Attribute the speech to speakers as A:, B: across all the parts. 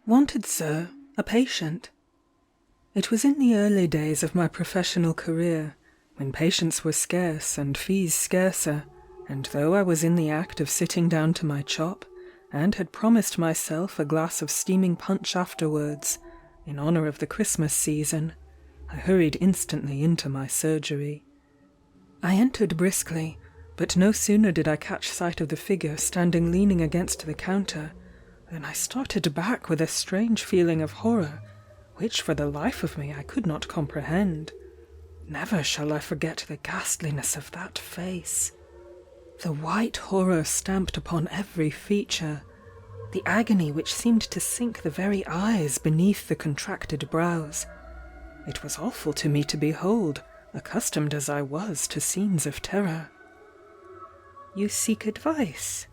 A: Wanted, sir, a patient. It was in the early days of my professional career, when patients were scarce and fees scarcer, and though I was in the act of sitting down to my chop, and had promised myself a glass of steaming punch afterwards, in honour of the Christmas season, I hurried instantly into my surgery. I entered briskly, but no sooner did I catch sight of the figure standing leaning against the counter, than I started back with a strange feeling of horror, which for the life of me I could not comprehend. Never shall I forget the ghastliness of that face. The white horror stamped upon every feature, the agony which seemed to sink the very eyes beneath the contracted brows. It was awful to me to behold, accustomed as I was to scenes of terror. "You seek advice?"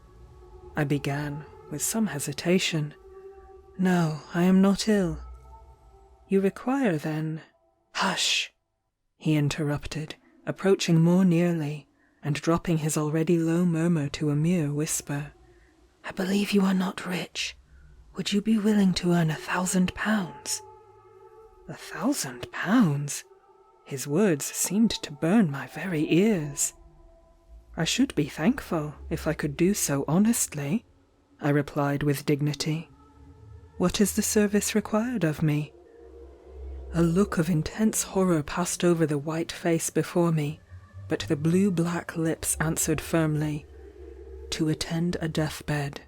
A: I began, with some hesitation. "No, I am not ill." "You require, then—" "Hush!" he interrupted, approaching more nearly, and dropping his already low murmur to a mere whisper. "I believe you are not rich. Would you be willing to earn £1,000? £1,000? His words seemed to burn my very ears. "I should be thankful, if I could do so honestly," I replied with dignity. "What is the service required of me?" A look of intense horror passed over the white face before me, but the blue-black lips answered firmly, "To attend a deathbed."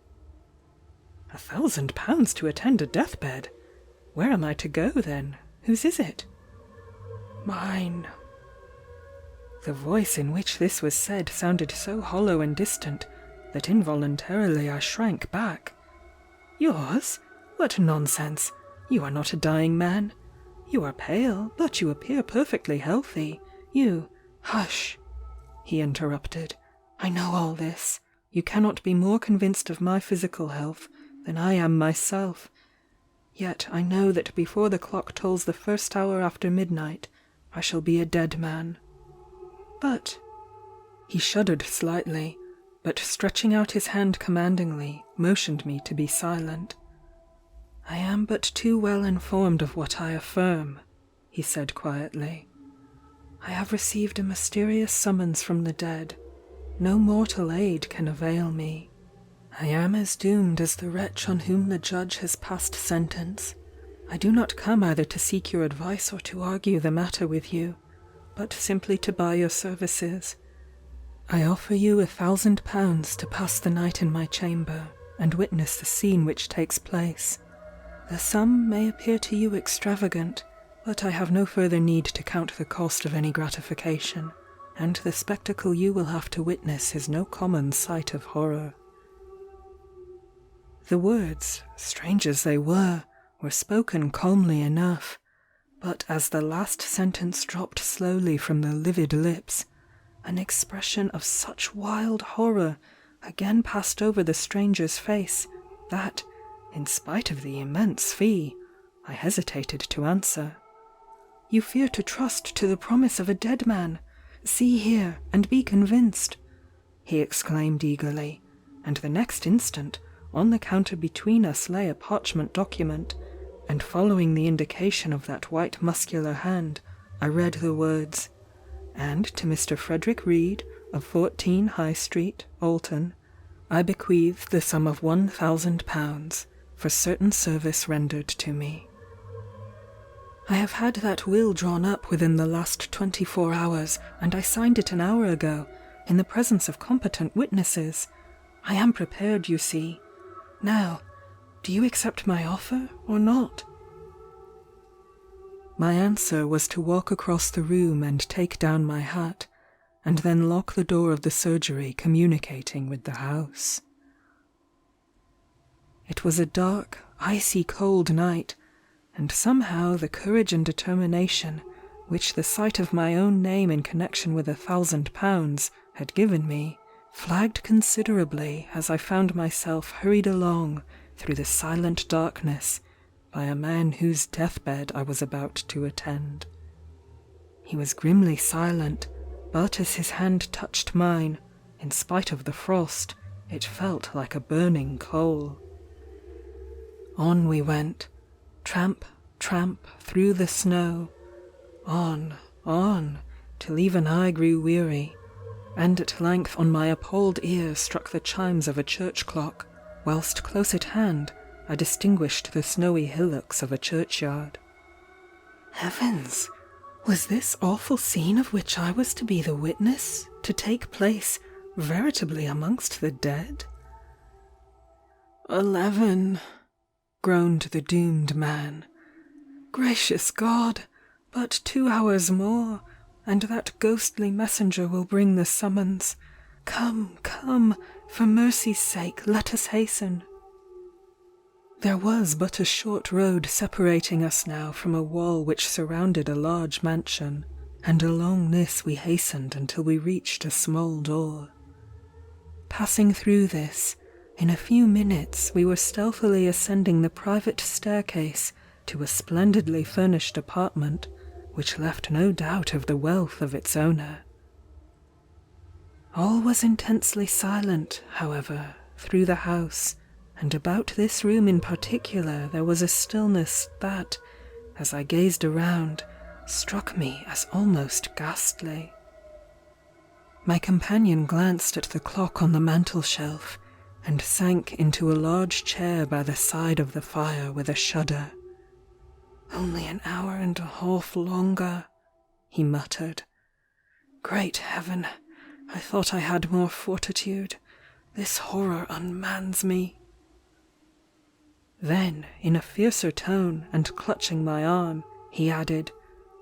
A: £1,000 to attend a deathbed? Where am I to go, then? Whose is it? "Mine." The voice in which this was said sounded so hollow and distant that involuntarily I shrank back. "Yours? What nonsense! You are not a dying man. You are pale, but you appear perfectly healthy. You—" "Hush!" he interrupted. "I know all this. You cannot be more convinced of my physical health than I am myself. Yet I know that before the clock tolls the first hour after midnight, I shall be a dead man." "But—" He shuddered slightly, but stretching out his hand commandingly, motioned me to be silent. "I am but too well informed of what I affirm," he said quietly. "I have received a mysterious summons from the dead. No mortal aid can avail me. I am as doomed as the wretch on whom the judge has passed sentence. I do not come either to seek your advice or to argue the matter with you, but simply to buy your services. I offer you £1,000 to pass the night in my chamber, and witness the scene which takes place. The sum may appear to you extravagant, but I have no further need to count the cost of any gratification, and the spectacle you will have to witness is no common sight of horror." The words, strange as they were spoken calmly enough, but as the last sentence dropped slowly from the livid lips, an expression of such wild horror again passed over the stranger's face that, in spite of the immense fee, I hesitated to answer. "You fear to trust to the promise of a dead man. See here, and be convinced," he exclaimed eagerly, and the next instant, on the counter between us lay a parchment document, and following the indication of that white muscular hand, I read the words, "And to Mr. Frederick Reed, of 14 High Street, Alton, I bequeath the sum of £1,000 for certain service rendered to me." "I have had that will drawn up within the last 24 hours, and I signed it an hour ago, in the presence of competent witnesses. I am prepared, you see. Now, do you accept my offer, or not?" My answer was to walk across the room and take down my hat, and then lock the door of the surgery communicating with the house. It was a dark, icy cold night, and somehow the courage and determination which the sight of my own name in connection with £1,000 had given me flagged considerably as I found myself hurried along through the silent darkness by a man whose deathbed I was about to attend. He was grimly silent, but as his hand touched mine, in spite of the frost, it felt like a burning coal. On we went, tramp, tramp, through the snow, on, till even I grew weary, and at length on my appalled ears struck the chimes of a church clock, whilst close at hand I distinguished the snowy hillocks of a churchyard. Heavens! Was this awful scene of which I was to be the witness to take place veritably amongst the dead? 11, groaned the doomed man. Gracious God! But 2 hours more, and that ghostly messenger will bring the summons. Come, come, for mercy's sake, let us hasten. There was but a short road separating us now from a wall which surrounded a large mansion, and along this we hastened until we reached a small door. Passing through this, in a few minutes we were stealthily ascending the private staircase to a splendidly furnished apartment, which left no doubt of the wealth of its owner. All was intensely silent, however, through the house, and about this room in particular there was a stillness that, as I gazed around, struck me as almost ghastly. My companion glanced at the clock on the mantel-shelf, and sank into a large chair by the side of the fire with a shudder. "Only an hour and a half longer," he muttered. "Great heaven, I thought I had more fortitude. This horror unmans me." Then, in a fiercer tone, and clutching my arm, he added,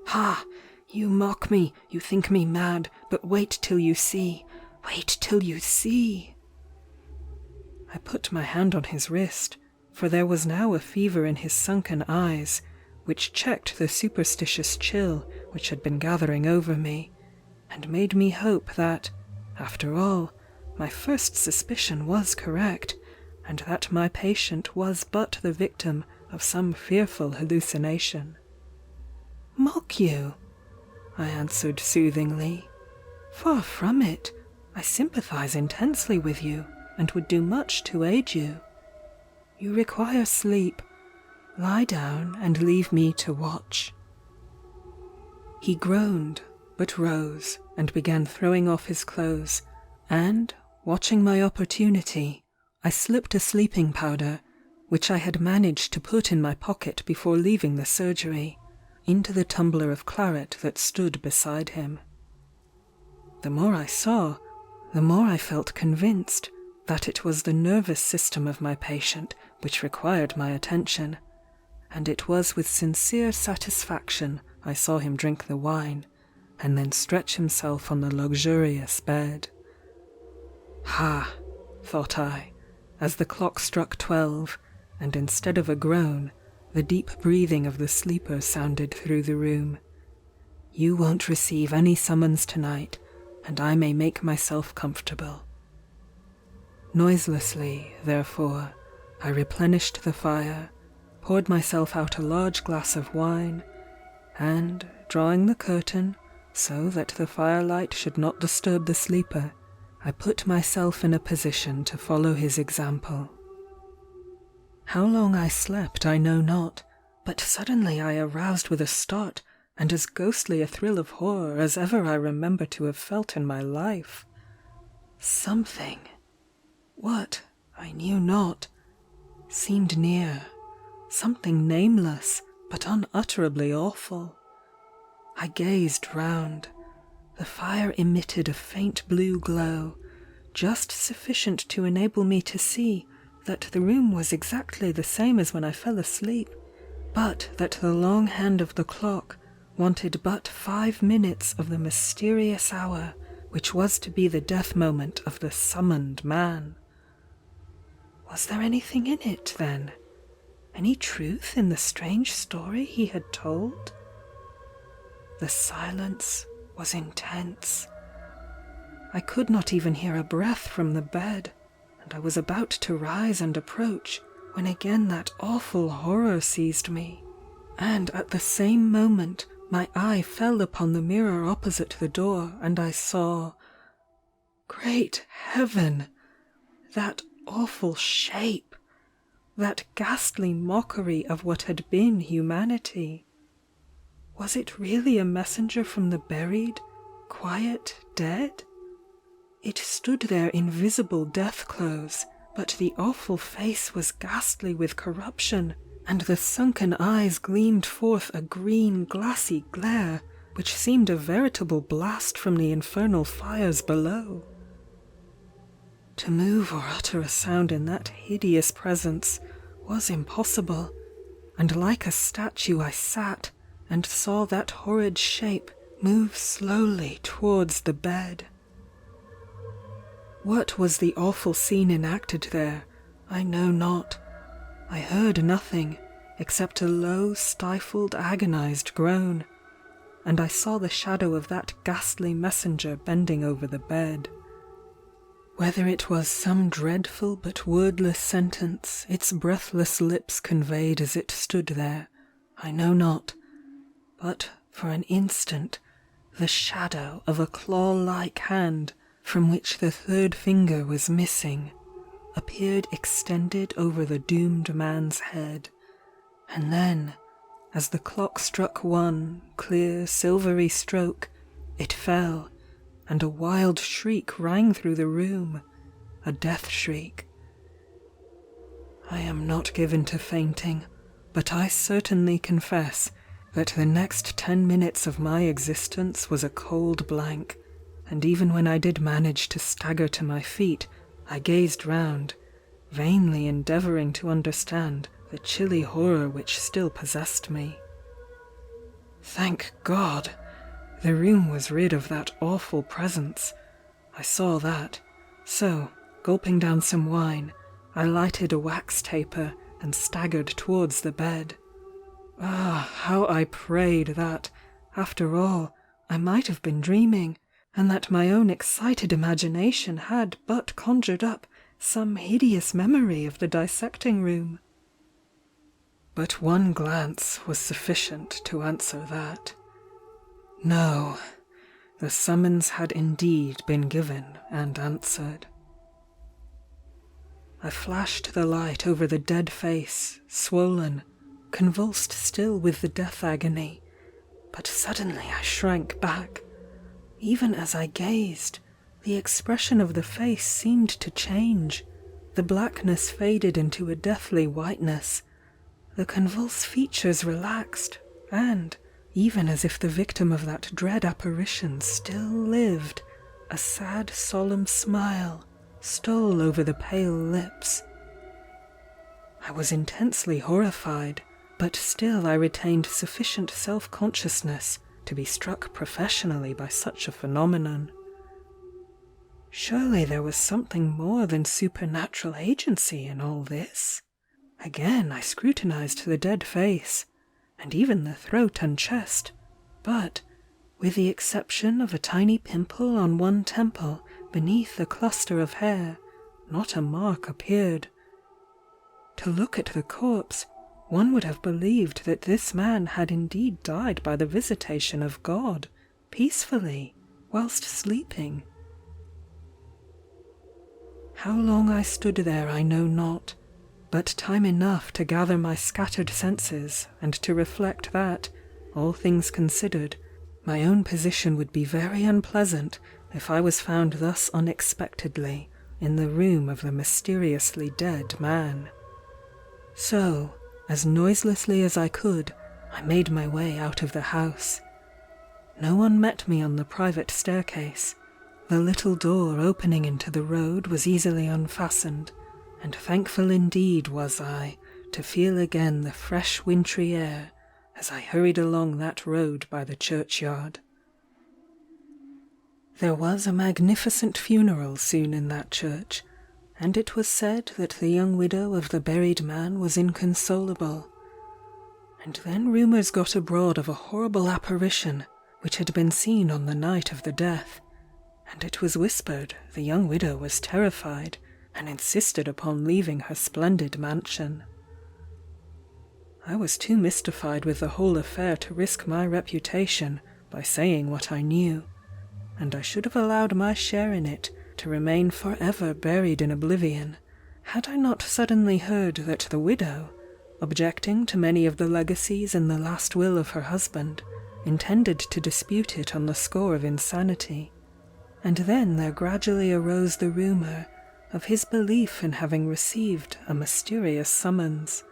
A: "Ha! You mock me, you think me mad, but wait till you see, wait till you see." I put my hand on his wrist, for there was now a fever in his sunken eyes, which checked the superstitious chill which had been gathering over me, and made me hope that, after all, my first suspicion was correct, and that my patient was but the victim of some fearful hallucination. "Mock you?" I answered soothingly. "Far from it. I sympathize intensely with you, and would do much to aid you. You require sleep. Lie down and leave me to watch." He groaned, but rose, and began throwing off his clothes, and, watching my opportunity, I slipped a sleeping powder, which I had managed to put in my pocket before leaving the surgery, into the tumbler of claret that stood beside him. The more I saw, the more I felt convinced that it was the nervous system of my patient which required my attention, and it was with sincere satisfaction I saw him drink the wine, and then stretch himself on the luxurious bed. "Ha!" thought I, as the clock struck 12, and instead of a groan, the deep breathing of the sleeper sounded through the room. "You won't receive any summons tonight, and I may make myself comfortable." Noiselessly, therefore, I replenished the fire, poured myself out a large glass of wine, and, drawing the curtain, so that the firelight should not disturb the sleeper, I put myself in a position to follow his example. How long I slept I know not, but suddenly I aroused with a start and as ghostly a thrill of horror as ever I remember to have felt in my life. Something, what I knew not, seemed near, something nameless but unutterably awful. I gazed round. The fire emitted a faint blue glow, just sufficient to enable me to see that the room was exactly the same as when I fell asleep, but that the long hand of the clock wanted but 5 minutes of the mysterious hour which was to be the death moment of the summoned man. Was there anything in it, then? Any truth in the strange story he had told? The silence was intense. I could not even hear a breath from the bed, and I was about to rise and approach, when again that awful horror seized me, and at the same moment my eye fell upon the mirror opposite the door, and I saw— Great heaven! That awful shape! that ghastly mockery of what had been humanity. Was it really a messenger from the buried, quiet dead? It stood there in visible death clothes, but the awful face was ghastly with corruption, and the sunken eyes gleamed forth a green, glassy glare, which seemed a veritable blast from the infernal fires below. To move or utter a sound in that hideous presence was impossible, and like a statue I sat and saw that horrid shape move slowly towards the bed. What was the awful scene enacted there, I know not. I heard nothing except a low, stifled, agonized groan, and I saw the shadow of that ghastly messenger bending over the bed. Whether it was some dreadful but wordless sentence its breathless lips conveyed as it stood there, I know not, but for an instant the shadow of a claw-like hand, from which the third finger was missing, appeared extended over the doomed man's head, and then, as the clock struck one clear silvery stroke, it fell, and a wild shriek rang through the room, a death shriek. I am not given to fainting, but I certainly confess that the next 10 minutes of my existence was a cold blank, and even when I did manage to stagger to my feet, I gazed round, vainly endeavouring to understand the chilly horror which still possessed me. Thank God! The room was rid of that awful presence. I saw that, so, gulping down some wine, I lighted a wax taper and staggered towards the bed. Ah, how I prayed that, after all, I might have been dreaming, and that my own excited imagination had but conjured up some hideous memory of the dissecting room. But one glance was sufficient to answer that. No, the summons had indeed been given and answered. I flashed the light over the dead face, swollen, convulsed still with the death agony, but suddenly I shrank back. Even as I gazed, the expression of the face seemed to change. The blackness faded into a deathly whiteness. The convulsed features relaxed, and, even as if the victim of that dread apparition still lived, a sad, solemn smile stole over the pale lips. I was intensely horrified, but still I retained sufficient self-consciousness to be struck professionally by such a phenomenon. Surely there was something more than supernatural agency in all this. Again I scrutinized the dead face, and even the throat and chest, but, with the exception of a tiny pimple on one temple beneath a cluster of hair, not a mark appeared. To look at the corpse, one would have believed that this man had indeed died by the visitation of God, peacefully, whilst sleeping. How long I stood there I know not, but time enough to gather my scattered senses and to reflect that, all things considered, my own position would be very unpleasant if I was found thus unexpectedly in the room of the mysteriously dead man. So, as noiselessly as I could, I made my way out of the house. No one met me on the private staircase. The little door opening into the road was easily unfastened, and thankful indeed was I to feel again the fresh wintry air as I hurried along that road by the churchyard. There was a magnificent funeral soon in that church, and it was said that the young widow of the buried man was inconsolable. And then rumours got abroad of a horrible apparition which had been seen on the night of the death, and it was whispered the young widow was terrified and insisted upon leaving her splendid mansion. I was too mystified with the whole affair to risk my reputation by saying what I knew, and I should have allowed my share in it to remain forever buried in oblivion, had I not suddenly heard that the widow, objecting to many of the legacies in the last will of her husband, intended to dispute it on the score of insanity, and then there gradually arose the rumour of his belief in having received a mysterious summons.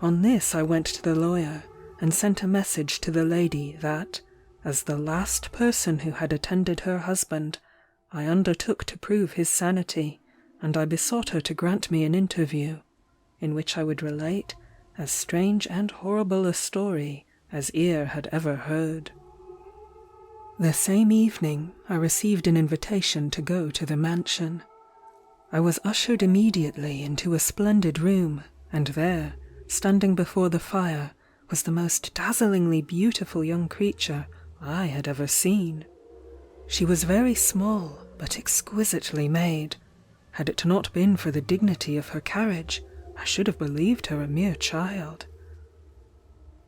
A: On this I went to the lawyer, and sent a message to the lady that, as the last person who had attended her husband, I undertook to prove his sanity, and I besought her to grant me an interview, in which I would relate as strange and horrible a story as ear had ever heard. The same evening I received an invitation to go to the mansion. I was ushered immediately into a splendid room, and there, standing before the fire, was the most dazzlingly beautiful young creature I had ever seen. She was very small, but exquisitely made. Had it not been for the dignity of her carriage, I should have believed her a mere child.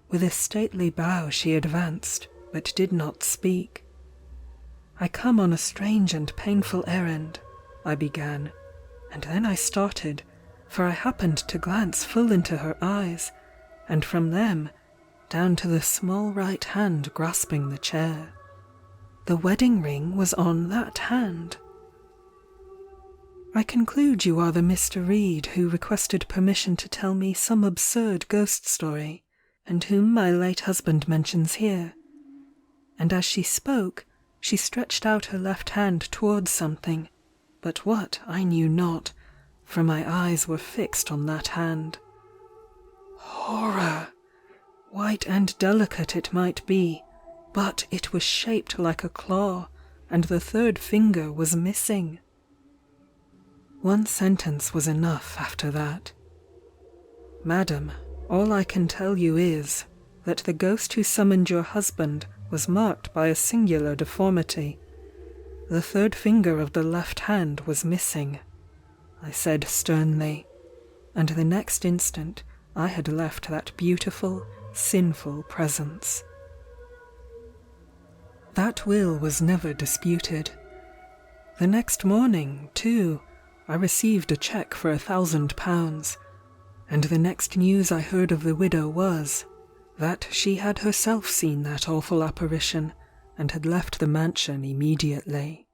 A: With a stately bow she advanced, but did not speak. "I come on a strange and painful errand," I began, and then I started, for I happened to glance full into her eyes, and from them down to the small right hand grasping the chair. The wedding ring was on that hand. "I conclude you are the Mr. Reed who requested permission to tell me some absurd ghost story, and whom my late husband mentions here." And as she spoke, she stretched out her left hand towards something, but what I knew not, for my eyes were fixed on that hand. Horror! White and delicate it might be, but it was shaped like a claw, and the third finger was missing. One sentence was enough after that. "Madam, all I can tell you is, that the ghost who summoned your husband was marked by a singular deformity. The third finger of the left hand was missing," I said sternly, and the next instant I had left that beautiful, sinful presence. That will was never disputed. The next morning, too, I received a cheque for £1,000, and the next news I heard of the widow was, that she had herself seen that awful apparition, and had left the mansion immediately.